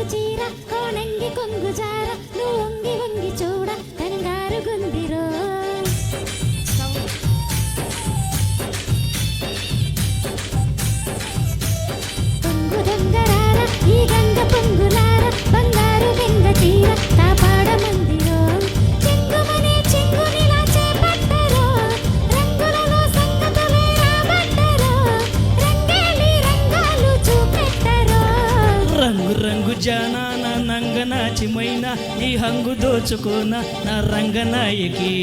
జింగు చీర కోనంగి కొంగు జార నువ్వు వంగి వంగి చూడ కంగారు గుందిరో పొంగు దొంగరార ఈ గంగ పొంగులార బంగారు గంగ తీర కాపాడ మందిరో చెంగుమనే చెంగునిలా చేపట్టరో రంగులలో సంగతులే రాబట్టరో రంగేలి రంగాలు చూపెట్టరో రంగు రంగు జానా నా నంగనాచిమైన నీ హంగు దోచుకోన నా రంగనాయకి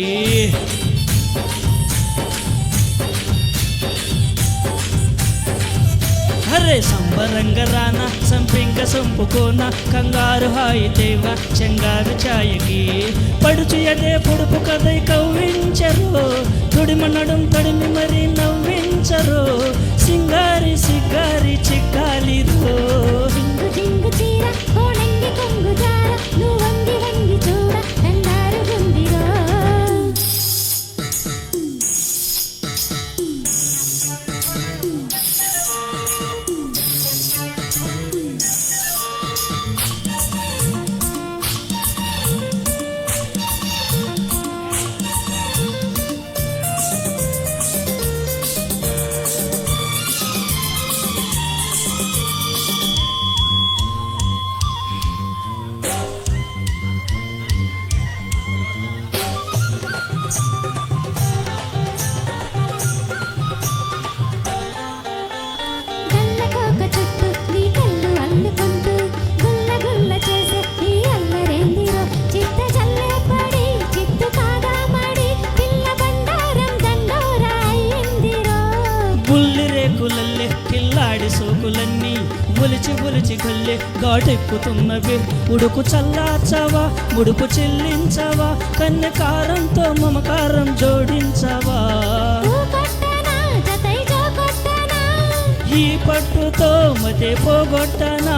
అరే సంబరంగ రానా సంపింగ సంపుకోన కంగారు హాయి దేవ చెంగారు ఛాయకి పడుచు ఎదే పొడుపు కదై కవ్వించరు తుడిమ నడుం తడిమి మరి నవ్వించరు సింగారి సిగ్గారి చిక్కాలిరో జింగు జింగు చీర కోనంగి కొంగు జార నువ్వు వంగి వంగి చూడ కంగారు గుందిరో గల్లకోక చుట్టూ నీ కళ్ళు అల్లుకుంటూ గుల్ల గుల్ల చేసే ఈ అల్లరేందిరో చిత్త జల్లే పడి చిత్తు కాగా మడి పిల్ల బండారం దండోరా అయ్యిందిరో బుల్లి రేకులల్లే కిల్లాడి సోకులన్నీ ఒలిచి ఒలిచి గల్లే ఘాటెక్కుతున్నవి ఉడుకు చల్లార్చవా ముడుపు చెల్లించవా కన్యకారంతో మమకారం జోడించవా ఊ కొట్టనా జతై జో కొట్టనా ఈ పట్టుతో మతే పోగొట్టనా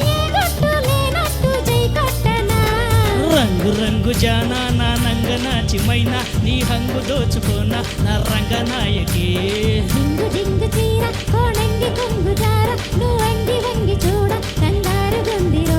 ఏ గట్టు లేనట్టు జై కొట్టనా రంగు రంగు జానా నా నంగనాచిమైన నీ హంగు దోచుకోన నా రంగనాయకి జింగు జింగు చీర కోనంగి కొంగు జార నువ్వు వంగి వంగి చూడ కంగారు గుందిరో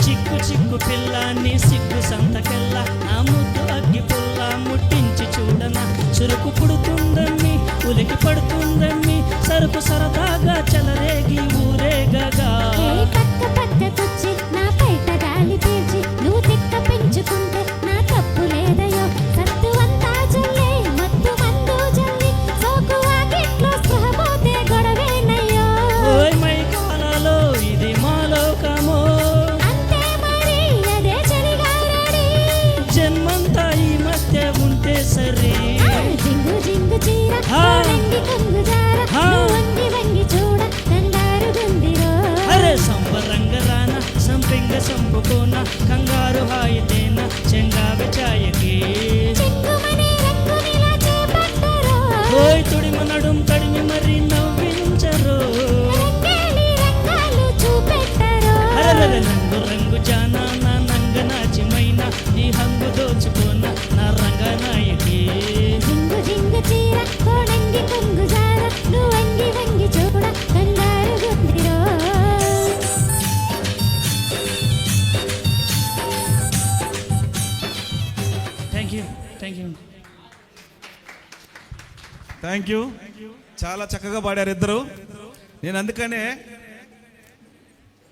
చిక్కు చిక్కు పిల్లాన్ని సిగ్గు సంతకెళ్ళ నా ముద్దు అగ్గి పుల్ల ముట్టించి చూడన చురుకు పుడుతుందమ్మి ఉలికి పడుతుందమ్మి సరుకు సరదాగా చెలరేగి ఊరేగగా ఏ పక్క పక్కకొచ్చి నా పైట గాలి పీల్చి నువ్వు తిక్క పెంచుకుంటే నా తప్పు లేదయో సత్తు అంతా జల్లి మత్తు మందు జల్లి సోకు వాకిట్లో స్పృహ పోతే గొడవేనయ్యో ఓయ్ మై కాలలో ఇది మాలోకమో అంతే మరి అదే చలిగారడి జన్మంతా ఈ మధ్య ఉంటే సరే జింగు జింగు చీర కోనంగి కొంగు జార నువ్వు వంగి వంగి చూడ కంగారు గుందిరో అరే సంబరంగ రాన సంపింగ సంపుకోన కంగారు హాయితేన చెంగావి ఛాయకి చెంగుమనే రంగునిలా చేపట్టరో ఓయ్ తుడిమ నడుం తడిమి మరి నవ్వించరు రంగేలి రంగాలు చూపెట్టరో అరే రంగు రంగు జానా నా నంగనాచిమైన నీ హంగు దోచుకోన నా రంగనాయకి జింగు జింగు చీర కోనంగి కొంగు జార నువ్వు వంగి వంగి చూడ కంగారు గుందిరో థ్యాంక్ యూ థ్యాంక్ యూ చాలా చక్కగా పాడారు ఇద్దరు. నేను అందుకనే